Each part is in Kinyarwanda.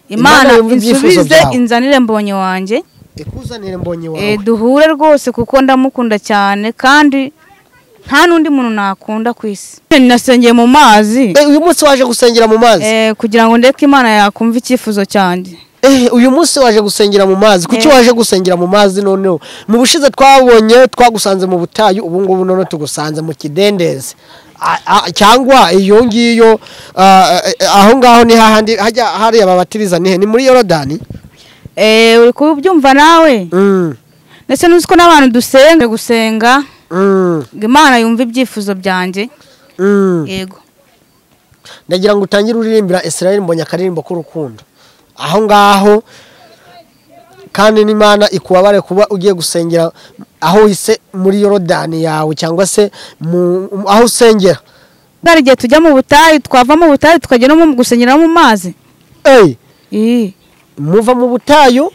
Imana isubize inzanire mbonye wanjye ikuzanire mbonye wawe duhure rwose kuko ndamukunda cyane kandi nta nundi muntu nakunda ku isi. Nasengeye mu mazi. Uyu munsi waje gusengera mu mazi kugira ngo ndeke Imana yakumva icyifuzo cyanjye. Uyu munsi waje gusengera mu mazi. Kuki waje gusengera mu mazi noneho? Mu bushize twabonye twagusanze mu butayu, ubu ngubu none tugusanze mu kidendezi. Cyangwa iyo ngiyo aho ngaho ni hahandi hajya hari ababatiriza ni muri Yorodani. Uri kubyumva nawe? Ndetse nuziko n'abantu dusenga gusenga. Imana yumva ibyifuzo byanjye. Yego. Ndagira ngo utangire uririmbira Israel Mbonyi akaririmbo k'urukundo. Aho ngaho kandi n'Imana ikubabare kuba ugiye gusengera aho ise muri Yorodani yawe cyangwa se aho usengera. Bari gihe tujya mu butayu, twava mu butayu tukajya no mu gusengera mu mazi. Muva mu butayu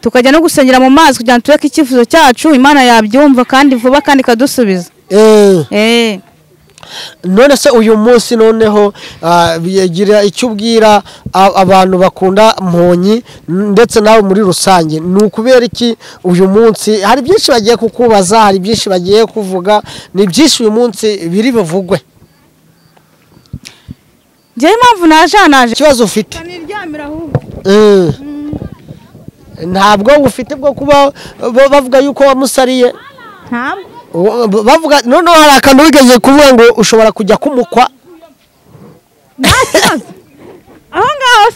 tukajya no gusengera mu mazi kugira ngo tureke icyifuzo cyacu, Imana yabyumva kandi vuba kandi kadusubiza. None se uyu munsi noneho bigira icyo ubwira abantu bakunda Mbonyi ndetse nawe muri rusange, ni ukubera iki uyu munsi hari byinshi bagiye kukubaza, hari byinshi bagiye kuvuga, ni byinshi uyu munsi biri bivugwe. Njye impamvu naje ikibazo ufite ntabwo ufite bwo kuba bavuga yuko wamusariye. Bavuga noneho hari akantu wigeze kuvuga ngo ushobora kujya kumukwa. Aho ngaho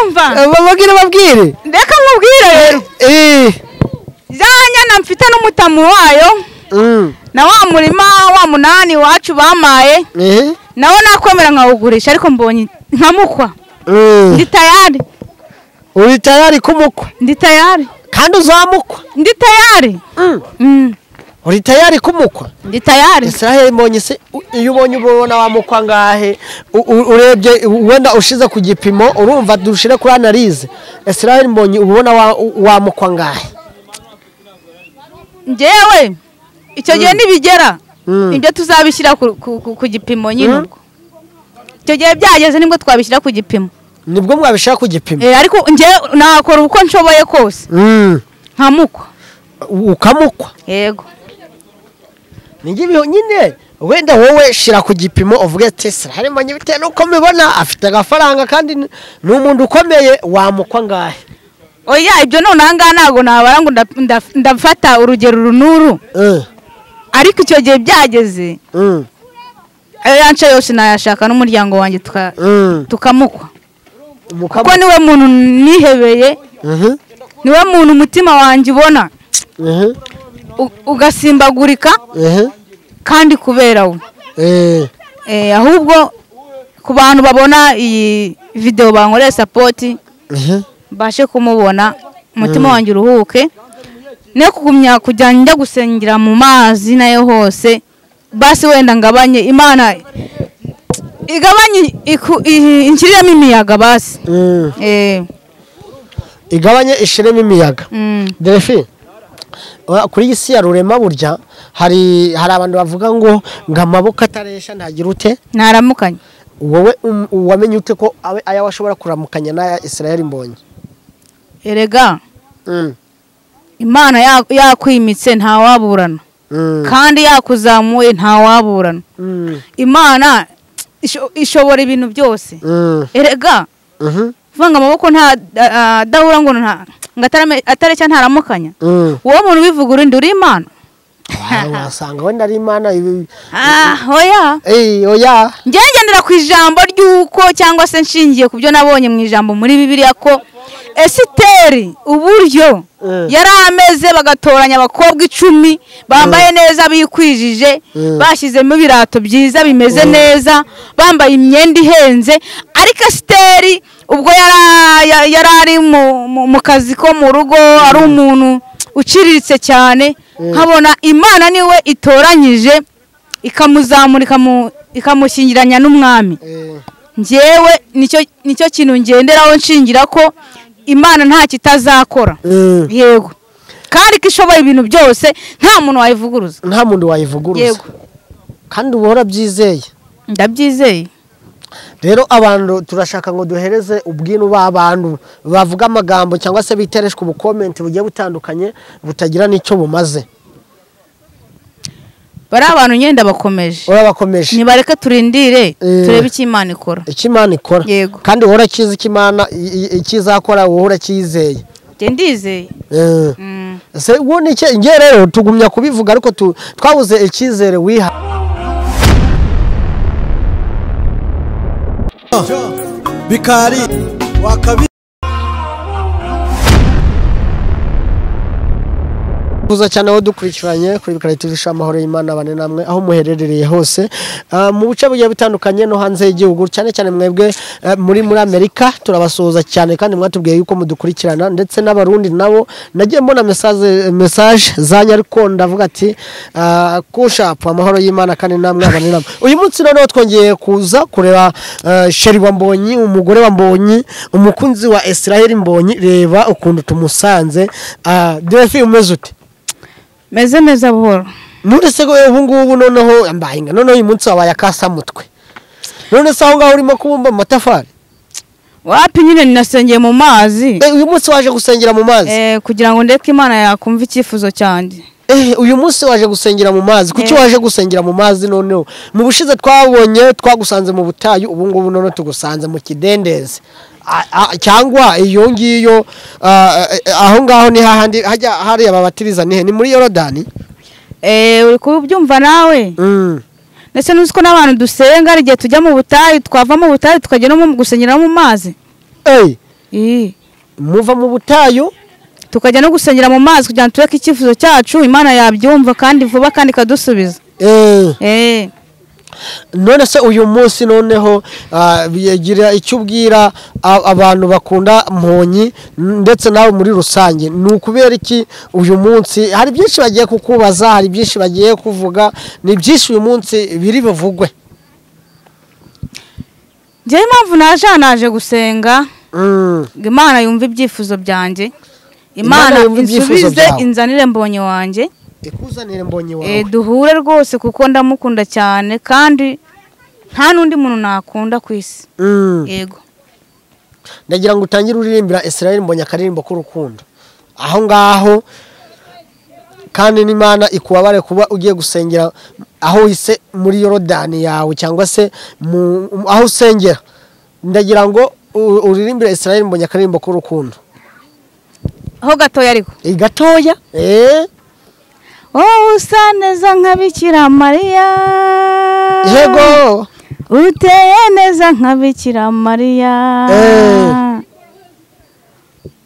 umva babwire ndeka mubwire rero zanyana mfite n'umutamu wayo na wa murima wa munani wacu bamaye nawo nakwemera nkawugurisha ariko Mbonyi nkamukwa. Ndi tayari. Uri tayari kumukwa? Ndi tayari. Kandi uzamukwa? Ndi tayari. Uri tayari kumukwa? Ndi tayari. Israel Mbonyi se iyo ubonye ubona wamukwa ngahe urebye wenda ushize ku gipimo urumva dushire kuri analyse. Israel Mbonyi ubona wamukwa ngahe? Njewe icyo gihe nibigera ibyo tuzabishyira ku gipimo nyine ubwo. Icyo gihe byageze nibwo twabishyira ku gipimo. Nibwo mwabishaka ku gipimo. Ariko nje nakora uko nshoboye kose. Nkamukwa. Ukamukwa? Yego. Ningibiho nyine wenda wowe shira ku gipimo uvuge ati Israel Mbonyi bitewe nuko mibona afite agafaranga kandi n'umuntu ukomeye wamukwa ngahe? Oya ibyo none anga nago nabara ngo ndafata urugero runuru. Ariko icyo gihe byageze. Yanca yose nayashaka n'umuryango wanjye tukamukwa. Kuko niwe muntu nihebeye. Niwe muntu umutima wanjye ubona. Ugasimbagurika. Kandi kubera we. Ahubwo ku bantu babona iyi video bankoreye support bashe kumubona umutima wanjye uruhuke. Ne kugumya kujya njya gusengera mu mazi nayo hose basi wenda ngabanye Imana igabanye inshiremo imiyaga basi. Igabanye ishiremo imiyaga. Delphine kuri isi ya rurema burya hari abantu bavuga ngo amaboko ataresha ntagira ute naramukanye. Wowe wamenye ute ko aya washobora kuramukanya na Israel Mbonyi? Erega Imana yakwimitse nta waburana kandi yakuzamuye nta waburana. Imana ishobora ibintu byose. Erega vanga amaboko nta dahura ngo atarecha ntaramukanya. Uwo muntu bivuga urindi uri Imana. Wasanga wenda ari Imana. Oya. Oya. Ngendera ku ijambo ry'uko cyangwa se nshingiye ku byo nabonye mu ijambo muri Bibiliya ko Esiteri uburyo yari ameze bagatoranya abakobwa 10 bambaye neza bikwijije bashyizemo ibirato byiza bimeze neza bambaye imyenda ihenze ariko Esiteri ubwo yari ari mu kazi ko mu rugo ari umuntu uciriritse cyane nkabona Imana niwe itoranyije ikamuzamura ikamushyingiranya n'umwami. Njyewe nicyo kintu ngenderaho nshingira ko Imana nta kitazakora. Yego. Kandi kishoboye ibintu byose nta muntu wayivuguruza. Nta muntu wayivuguruza. Yego. Kandi ubora byizeye. Ndabyizeye. rero abantu turashaka ngo duhereze ubwinu b'abantu bavuga amagambo cyangwa se bitereshwa ubukomenti bugiye butandukanye butagira n'icyo bumaze. bari abantu nyenda bakomeje urabakomeje nibareke turindire turebe icyo Imana ikora. icyo Imana ikora Yego. kandi uhora kizi icyo Imana ikizakora uhora kizeye. ndizeye se ubone icyo ngiye rero tugumya kubivuga ariko twabuze icyizere wiha. Bikari wakabi kuza cyane aho dukurikiranye kuri Bikari TV amahoro y'Imana bane namwe aho muherereye hose mu bice bigiye bitandukanye no hanze y'igihugu cyane cyane mwebwe muri Amerika turabasuhuza cyane kandi mwatubwiye yuko mudukurikirana ndetse n'abarundi nabo nagiye mbona message zanya ariko ndavuga ati kushapa amahoro y'Imana kandi namwe bane namwe. Uyu munsi rero twongeye kuza kureba Sheri wa Mbonyi umugore wa Mbonyi umukunzi wa Israel Mbonyi reba ukuntu tumusanze Defi umeze ute? meze neza buhoro. None se ubu ngubu noneho ambahinga none uyu munsi wabaye akasa mutwe. None se aho ngaho urimo kubumba amatafari? Wapi nyine ninasengeye mu mazi. Uyu munsi waje gusengera mu mazi? Kugira ngo ndeke Imana yakumva icyifuzo cyanjye. Uyu munsi waje gusengera mu mazi. Kuki waje gusengera mu mazi noneho? Mu bushize twabonye twagusanze mu butayu ubu ngubu none tugusanze mu kidendezi. Cyangwa iyo ngiyo aho ngaho ni hahandi hajya hari ababatiriza ni muri Yorodani. Uri kubyumva nawe? Ndetse nuziko n'abantu dusenga ari gihe tujya mu butayu twava mu butayu tukajya no mu gusengera mu mazi. Muva mu butayu tukajya no gusengera mu mazi kugira ngo tureke icyifuzo cyacu Imana yabyumva kandi vuba kandi kadusubiza. None se uyu munsi noneho bigira icyo ubwira abantu bakunda Mbonyi ndetse nawe muri rusange ni ukubera iki uyu munsi hari byinshi bagiye kukubaza hari byinshi bagiye kuvuga ni byinshi uyu munsi biri buvugwe. Njye impamvu naje gusenga Imana yumva ibyifuzo byanjye Imana insubize inzanire Mbonyi wanjye ikuzanire Mbonyi wawe duhure rwose kuko ndamukunda cyane kandi nta nundi muntu nakunda ku isi. Yego. Ndagira ngo utangire uririmbira Israel Mbonyi akaririmbo k'urukundo aho ngaho kandi n'Imana ikubabare kuba ugiye gusengera aho wise muri Yorodani yawe cyangwa se aho usengera. Ndagira ngo uririmbire Israel Mbonyi akaririmbo k'urukundo aho gatoya ariko gatoya. Usa neza nka Bikira Mariya. Yego. Uteye neza nka Bikira Mariya.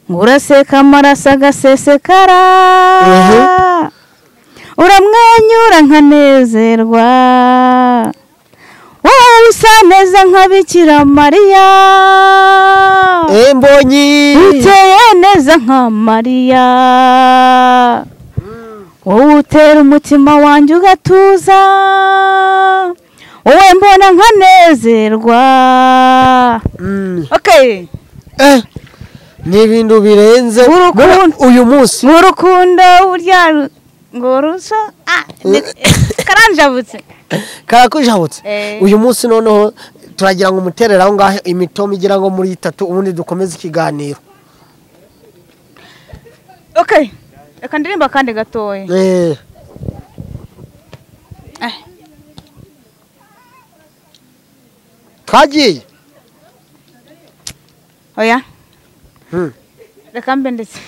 Uraseka amaraso agasesekara. Uramwenyura nkanezerwa. Usa neza nka Bikira Mariya. Mbonyi. Uteye neza nka Mariya. Wowe utera umutima wanjye ugatuza. Wowe mbona nkanezerwa. Okay. Ni ibintu birenze uyu munsi. Urukundo burya ngo rusa karanjabutse. Karakujabutse. Uyu munsi noneho turagira ngo umuterera aho ngaho imitomo igira ngo muri 3 ubundi dukomeze ikiganiro. Okay. Reka ndirimba kandi gatoya. Twagiye. Oya. Reka mbe ndetse.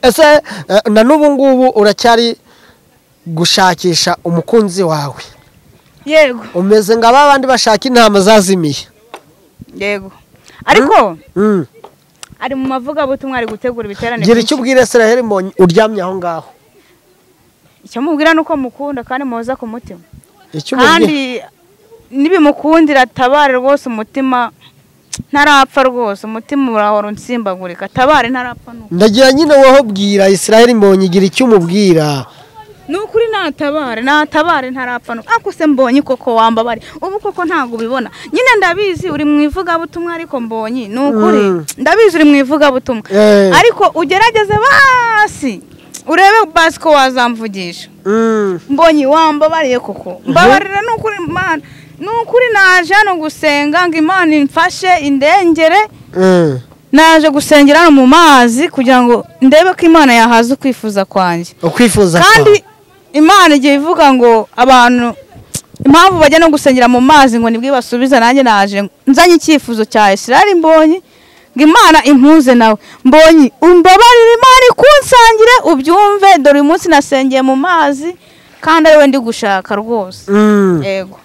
Ese na n'ubu ngubu uracyari gushakisha umukunzi wawe? Yego. Umeze nga babandi bashaka intama zazimiye. Yego. Ariko ari mu mavuga butumwa ari gutegura ibiterane. Gira icyo ubwira Israel Mbonyi uryamye aho ngaho. Icyo mubwira nuko mukunda kandi muhoza ku mutima. Icyo kandi nibimukundira tabare rwose umutima ntarapfa rwose umutima urahora unsimbagurika tabare ntarapfa nuko. Ndagira nyine woho bwira Israel Mbonyi gira icyo umubwira. Nukuri natabare ntarapfa nuko. Akuse Mbonyi koko wambabare. Ubu koko ntago ubibona. Nyine ndabizi uri mwivuga butumwa ariko Mbonyi nukuri ndabizi uri mwivuga butumwa. Ariko ugerageze basi urebe basi ko wazamvugisha. Mbonyi wambabariye koko. Mbabarira nukuri Mana nukuri naje hano gusenga ngo Imana imfashe indengere naje gusengera hano mu mazi kugira ngo ndebe ko Imana yahaza ukwifuza kwanjye kandi Imana igiye ivuga ngo abantu impamvu bajya no gusengera mu mazi ngo nibwo basubiza nanjye naje nzanye icyifuzo cya Israel Mbonyi ngo Imana impuze nawe Mbonyi umbabarire Imana ikunsangire ubyumve dore uyu munsi nasengeye mu mazi kandi ari we ndi gushaka rwose yego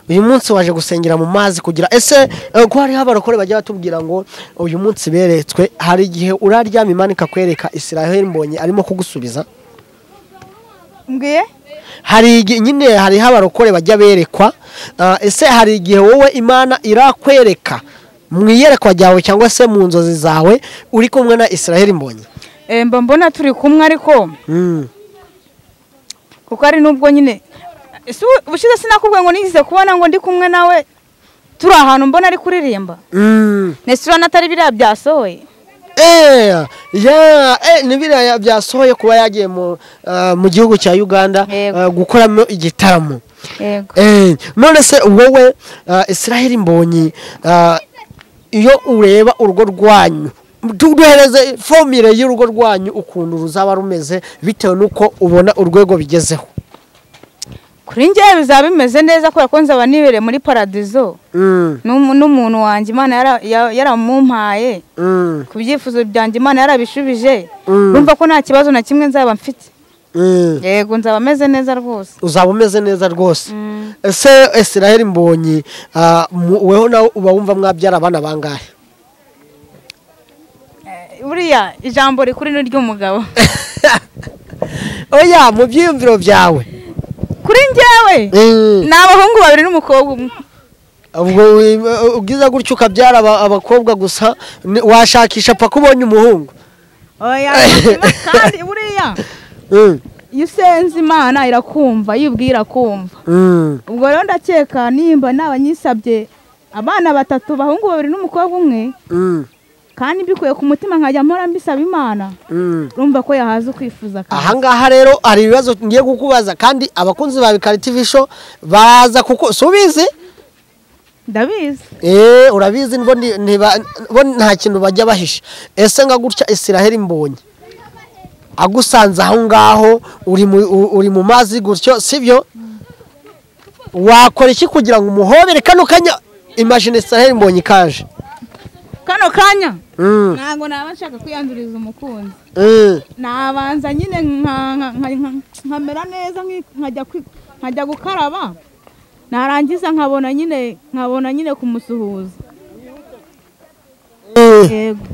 uyu munsi waje gusengera mu mazi kugira ese ko hari abarokore bajya batubwira ngo uyu munsi beretswe hari igihe uraryama Imana ikakwereka Israel Mbonyi arimo kugusubiza ngiye hari nyine hari abarokore bajya berekwa ese hari igihe wowe Imana irakwereka mu iyerekwa ryawe cyangwa se mu nzozi zawe uri kumwe na Israel Mbonyi mba mbona turi kumwe ariko kuko ari nubwo nyine ubushize sinakubwiye ngo nigize kubona ngo ndi kumwe nawe turi ahantu mbona ari kuririmba nesura natari biriya byasohoye n'ibiriya byasohoye kuba yagiye mu gihugu cya Uganda gukoramo igitaramo none se wowe Israel Mbonyi iyo ureba urugo rwanyu duhereze formule y'urugo rwanyu ukuntu ruzaba rumeze bitewe nuko ubona urwego bigezeho kuri njye bizaba bimeze neza kubera ko nzaba nibereye muri paradizo n'umuntu wanjye Imana yaramumpaye ku byifuzo byanjye Imana yarabishubije urumva ko nta kibazo na kimwe nzaba mfite yego nzaba meze neza rwose uzaba umeze neza rwose ese Israel Mbonyi weho nawe uba wumva mwabyara abana bangahe buriya ijambo rikuri ni ry'umugabo oya mu byiyumviro byawe kuri njyewe ni abahungu 2 n'umukobwa umwe ubwo ugize gutyo ukabyara abakobwa gusa washakisha paka ubonye umuhungu oya kandi buriya iyo usenze Imana irakumva yibwira kumva ubwo rero ndakeka nimba nabanyisabye abana 3 bahungu 2 n'umukobwa umwe kandi bikuye ku mutima nkajya mpora mbisaba Imana urumva ko yahaza ukwifuza kandi aha ngaha rero hari ibibazo ngiye kukubaza kandi abakunzi ba Bikari TV show baza kuko subizi ndabizi urabizi bo nta kintu bajya bahisha ese nga gutya Israel Mbonyi agusanze aho ngaho uri mu mazi gutyo sibyo wakora iki kugira ngo umuhobere kano kanya imagine Israel Mbonyi kaje kano kanya ntago naba nshaka kwiyanduriza umukunzi nabanza nyine nkamera neza nkajya gukaraba narangiza nkabona nyine kumusuhuza yego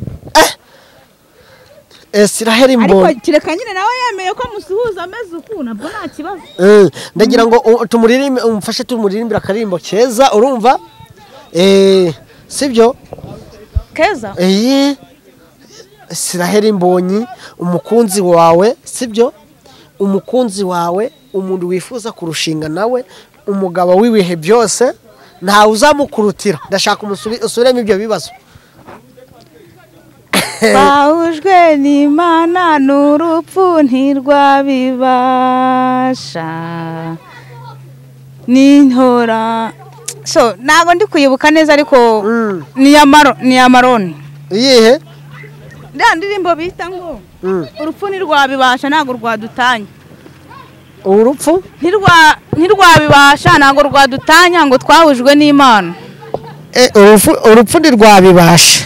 Israel Mbonyi ariko kireka nyine nawe yemeye ko musuhuza ameze uku nabwo nta kibazo ndagira ngo tumuririmbe umfashe tumuririmbira akarimbo keza urumva sibyo keza Israel Mbonyi umukunzi wawe sibyo umukunzi wawe umuntu wifuza kurushinga nawe umugabo w'ibihe byose nta uzamukurutira ndashaka usubiremo ibyo bibazo bahujwe n'Imana n'urupfu ntirwabibasha n'intora so ntago ndi kuyibuka neza ariko ni Amaroni iyihe ndirimbo bita ngo urupfu ntirwabibasha ntago rwadutanya urupfu ntirwabibasha ntago rwadutanya ngo twahujwe n'Imana urupfu ntirwabibasha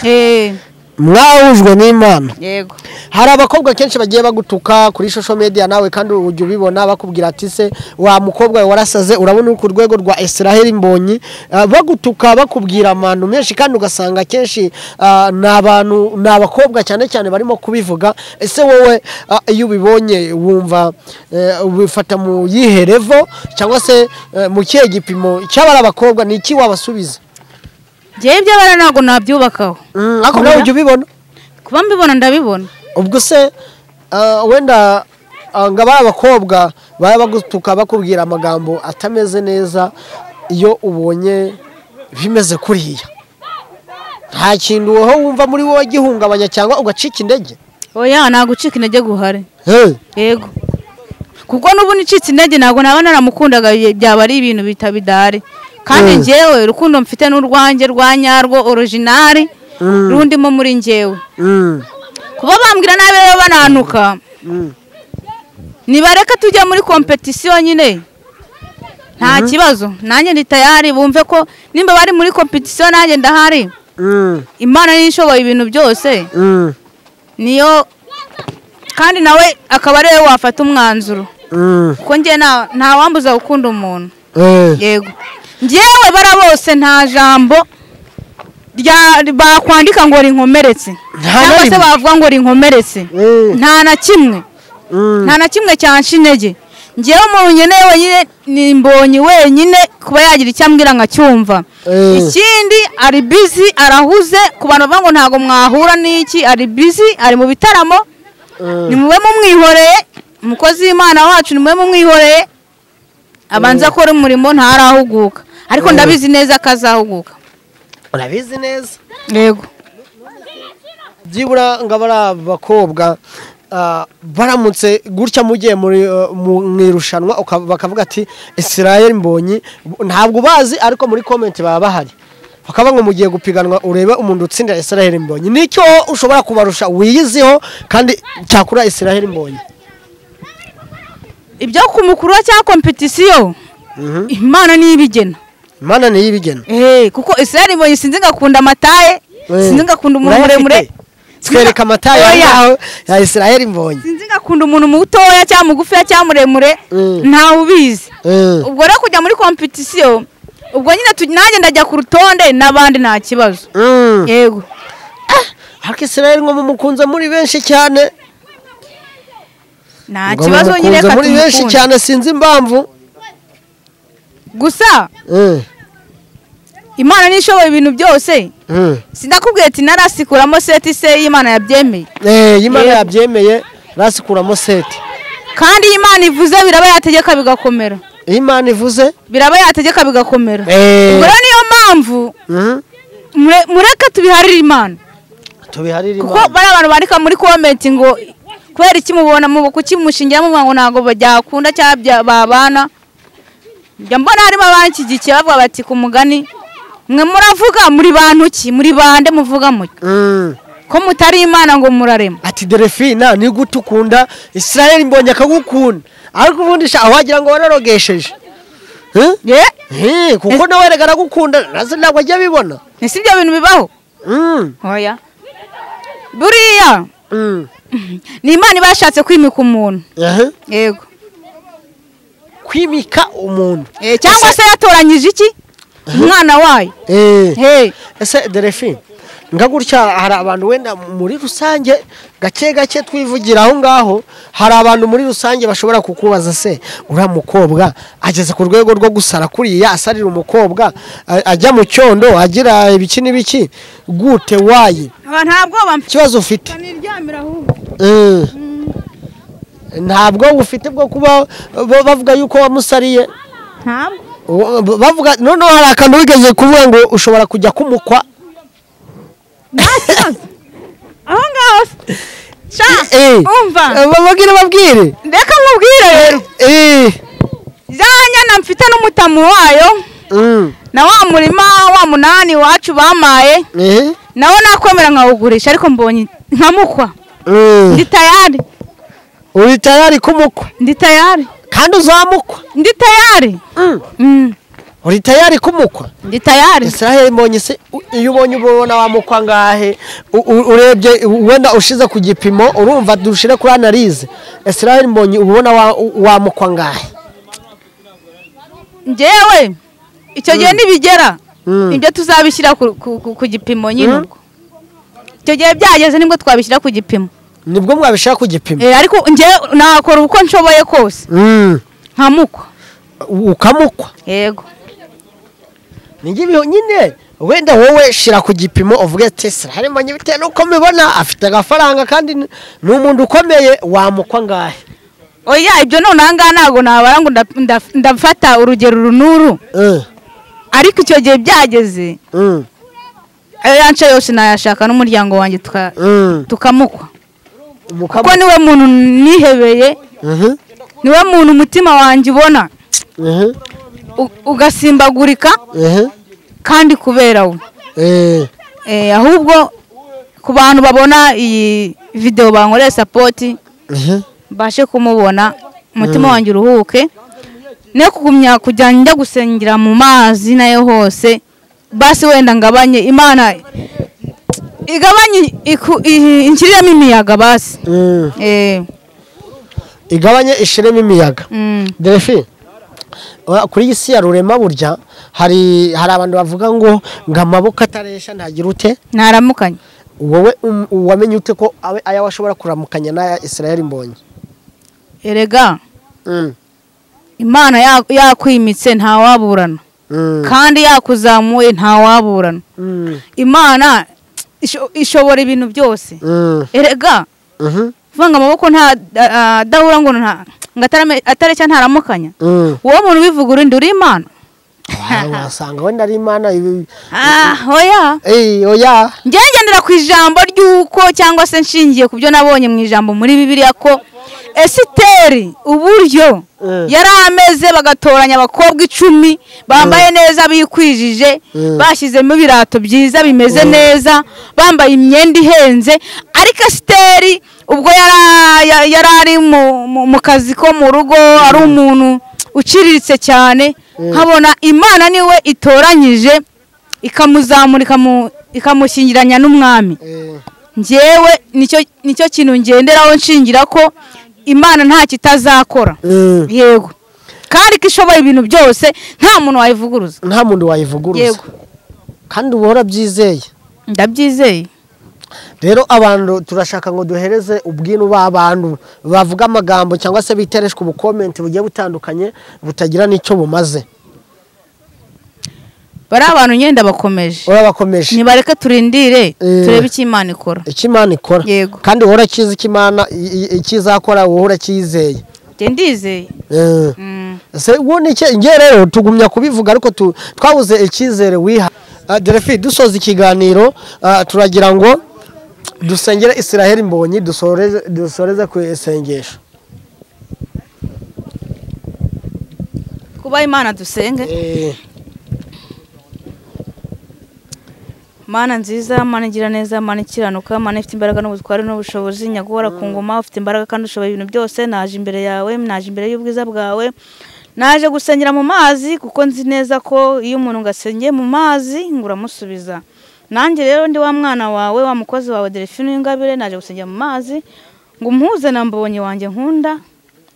mwahujwe n'Imana yego hari abakobwa kenshi bagiye bagutuka kuri social media nawe kandi ujye ubibona bakubwira ati se wa mukobwa warasaze urabona ku rwego rwa Israel Mbonyi bagutuka bakubwira amantu menshi kandi ugasanga kenshi n'abakobwa cyane cyane barimo kubivuga ese wowe iyo ubibonye wumva ubifata mu yiherevo cyangwa se mu kihe gipimo cy'abari abakobwa ni iki wabasubiza jewe by'abana ntago nabyubakaho ako nawe ujye ubibona kuba mbibona ndabibona ubwo se wenda ngaba abakobwa baba bagutuka bakubwira amagambo atameze neza iyo ubonye bimeze kuriya nta kintu wowe wumva muri wowe gihungabanya cyangwa ugacika intege oya ntago ucika intege guhare yego kuko n'ubu nicitse intege ntago naba naramukundaga byaba ari ibintu bitabidari kandi njyewe urukundo mfite n'urwanjye rwa nyarwo original rundimo muri njyewe kuba bambwira nabi rero bananuka nibareka tujya muri competition nyine nta kibazo nanjye ndi tayari bumve ko nimba bari muri competition nanjye ndahari Imana nishoboye ibintu byose niyo kandi nawe akaba ariwe wafata umwanzuro ko njye nta wambuza gukunda umuntu yego njyewe bara bose nta jambo bakwandika ngo rinkomeretse cyangwa se bavuga ngo rinkomeretse nta na kimwe cyansha intege njyewe umuntu nkeneye wenyine ni Mbonyi wenyine kuba yagira icyo ambwira nkacyumva ikindi ari busy arahuze ku bantu bavuga ngo ntago mwahura n'iki ari busy ari mu bitaramo ni mube mumwihoreye umukozi w'Imana wacu ni mube mumwihoreye abanza akora umurimo ntarahuguka ariko ndabizi neza akazahuguka urabizi neza yego byibura ngabara bakobwa baramutse gutya mugiye mu irushanwa bakavuga ati Israel Mbonyi ntabwo bazi ariko muri comment baba bahari bakaba ngo mugiye gupiganwa urebe umuntu utsinda Israel Mbonyi nicyo ushobora kubarusha wiyiziho kandi cyakura Israel Mbonyi ibyo kumukura cya competition Imana niyibigena kuko Israel Mbonyi sinzi ngakunda amataye sinzi ngakunda umuntu muremure twereka amataye yaho ya Israel Mbonyi sinzi ngakunda umuntu mutoya cyangwa mugufi cyangwa muremure ntawe ubizi ubwo rero kujya muri competition ubwo nyine nanjye ndajya ku rutonde n'abandi nta kibazo yego ariko Israel ngo mumukunze muri benshi cyane nta kibazo nyine ka muri benshi cyane sinzi impamvu gusa Imana nishoboye ibintu byose sindakubwiye ati narasikuramo seti se Imana yabyemeye Imana yabyemeye rasikuramo seti kandi Imana ivuze biraba yategeka bigakomera Imana ivuze biraba yategeka bigakomera ubwo niyo mpamvu mureke tubiharire Imana kuko bari abantu bandika muri comment ngo kubera iki mubona mu kukimushingira mu ngo ntago bajyakunda cyabya babana njya mbona harimo abankigikiye bavuga bati ku mugani mwe muravuga muri bantu ki muri bande muvuga muke ko mutari Imana ngo murarema ati Delphine ni gutukunda Israel Mbonyi akagukunda ariko ubundi sha wagira ngo wararogesheje kuko nawe regara gukunda nazo ntabwo ajya bibona ese ibyo bintu bibaho oya buriya ni Imana ibashatse kwimika umuntu yego kwimika umuntu cyangwa se yatoranyije iki umwana wayo ese Delphine ngagutya hari abantu wenda muri rusange gake twivugira aho ngaho hari abantu muri rusange bashobora kukubaza se uriya mukobwa ageze ku rwego rwo gusara kuriya asarira umukobwa ajya mu cyondo agira ibiki n'ibiki gute wayi ntabwo ikibazo ufite ntabwo ufite bwo kuba bavuga yuko wamusariye bavuga noneho hari akantu wigeze kuvuga ngo ushobora kujya kumukwa aho ngaho umva babwire reka nkubwire rero za nyana mfite n'umutamu wayo na wa murima wa munani wacu bamaye nawe nakwemera nkawugurisha ariko Mbonyi nkamukwa ndi tayari uri tayari kumukwa ndi tayari kandi uzamukwa ndi tayari uri tayari kumukwa ndi tayari Israel Mbonyi se iyo ubonye ubona wamukwa ngahe urebye wenda ushize ku gipimo urumva dushire kuri analyse Israel Mbonyi ubona wamukwa ngahe njyewe icyo gihe nibigera ibyo tuzabishyira ku gipimo nyine ubwo icyo gihe byageze nibwo twabishyira ku gipimo nibwo mwabishaka ku gipimo ariko njye nakora uko nshoboye kose nkamukwa ukamukwa yego ngibiho nyine wenda wowe shira ku gipimo uvuge ati Israel Mbonyi bitewe nuko mibona afite agafaranga kandi ni umuntu ukomeye wamukwa ngahe oya ibyo none anga nago nabara ngo ndafata urugero runuru ariko icyo gihe byageze yanca yose nayashaka n'umuryango wanjye tukamukwa kuko niwe muntu nihebeye niwe muntu umutima wanjye ubona ugasimbagurika kandi kubera we. Ahubwo ku bantu babona iyi video bankoreye support bashe kumubona umutima wanjye uruhuke ne kugumya kujya njya gusengera mu mazi nayo hose basi wenda ngabanye Imana igabanye inshiremo imiyaga basi igabanye ishiremo imiyaga. Delphine, kuri isi ya rurema burya hari abantu bavuga ngo amaboko ataresha ntagira ute naramukanye. Wowe wamenye ute ko aya washobora kuramukanya na Israel Mbonyi? Erega Imana yakwimitse nta waburana kandi yakuzamuye nta waburana. Imana ishobora ibintu byose. Erega vanga amaboko nta dahura ngo atarecha ntaramukanya. Uwo muntu bivuga uri Imana. Wasanga wenda ari Imana oya. Oya. Ngendera ku ijambo ry'uko cyangwa se nshingiye kubyo nabonye mu ijambo muri Bibiliya ko Esiteri uburyo yari ameze bagatoranya abakobwa 10 bambaye neza bikwijije bashyizemo ibirato byiza bimeze neza bambaye imyenda ihenze, ariko Esiteri ubwo yari ari mu kazi ko mu rugo ari umuntu uciriritse cyane, nkabona Imana niwe itoranyije ikamuzamura ikamushyingiranya n'umwami. Njyewe nicyo kintu ngenderaho nshingira ko Imana nta kitazakora. Yego. Kandi kishoboye ibintu byose nta muntu wayivuguruza. Nta muntu wayivuguruza. Yego. Kandi ubora byizeye. Ndabyizeye. Rero abantu turashaka ngo duhereze ubwinu b'abantu bavuga amagambo cyangwa se bitereshwe mu comment bugiye butandukanye butagira nicyo bumaze. Bari abantu nyenda bakomeje. Urabakomeje. Nibareke turindire turebe iki Imana ikora. Iki Imana ikora. Yego. Kandi uhora kizi iki Imana ikizakora uhora kizeye. Ndizeye. Se ubone iki nge rero tugumya kubivuga ariko twabuze ikizere wiha. Delphine, dusoza ikiganiro turagira ngo dusengere Israel Mbonyi dusoreze ku isengesho. Kuba Imana dusenge. Mana nziza, Mana igira neza, Mana ikiranuka, Mana ifite imbaraga n'ubutware n'ubushobozi, nyagora ku ngoma, ufite imbaraga kandi ushoboye ibintu byose. Naje imbere yawe, naje imbere y'ubwiza bwawe, naje gusengera mu mazi kuko nzi neza ko iyo umuntu ngasengeye mu mazi nguramusubiza. Nanjye rero ndi wa mwana wawe, wa mukozi wawe Delphine Ingabire, naje gusengera mu mazi ngo mpuze na Mbonyi wanjye nkunda.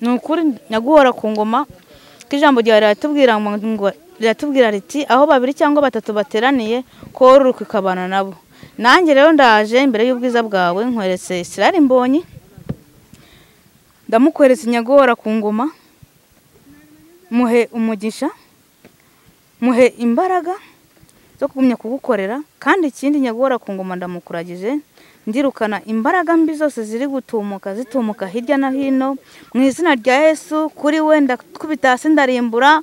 Nukuri nyagora ku ngoma, kijambo ryawe riratubwira riti aho 2 cyangwa 3 bateraniye ko ruruka ikabana nabo. Nanjye rero ndaje imbere y'ubwiza bwawe nkweretse Israel Mbonyi, ndamukweretse nyagora ku ngoma, muhe umugisha, muhe imbaraga zo kugumya kugukorera. Kandi ikindi nyagora ku ngoma ndamukuragije ndirukana imbaraga mbi zose ziri zitumuka hirya na hino mu izina rya Yesu. Kuri we ndakubita hasi ndarimbura,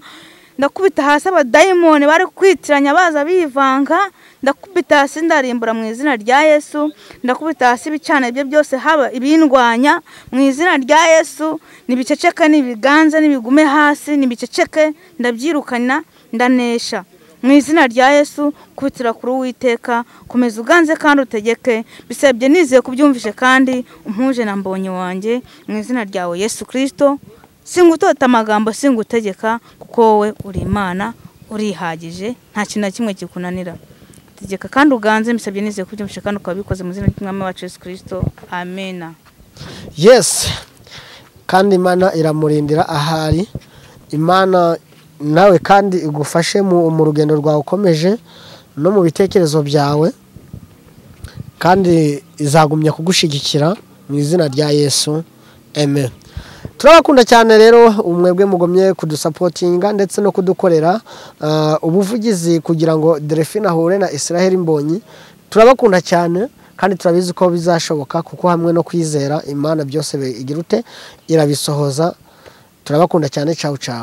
ndakubita hasi abadayimoni bari kwitiranya baza bivanga, ndakubita hasi ndarimbura mu izina rya Yesu. Ndakubita hasi ibicana bye byose haba ibindwanya mu izina rya Yesu. Nibiceceka nibiganza nibigume hasi nibiceceke, ndabyirukana ndanesha mu izina rya Yesu. Kubitira kuri Uwiteka, komeza uganze kandi utegeke, bisebye nizeye kubyumvishe kandi umpuje na Mbonyi wanjye mu izina ryawe Yesu Kristo. Singutota amagambo singutegeka kuko wowe uri Imana urihagije, nta kintu na kimwe kikunanira. Tegeka kandi uganze, bisebye nizeye kubyumvishe kandi ukabikoze mu izina ry'Umwami wacu Yesu Kristo. Amen. Yes. Kandi Imana iramurindira ahari. Imana nawe kandi igufashe mu rugendo rwawe ukomeje no mu bitekerezo byawe, kandi izagumya kugushigikira mu izina rya Yesu. Amen. Turabakunda cyane rero umwebwe mugomye kudusapotinga ndetse no kudukorera ubuvugizi kugira ngo Delphine ahure na Israel Mbonyi. Turabakunda cyane kandi turabizi ko bizashoboka kuko hamwe no kwizera Imana byose igira ute irabisohoza. Turabakunda cyane. Ciao ciao.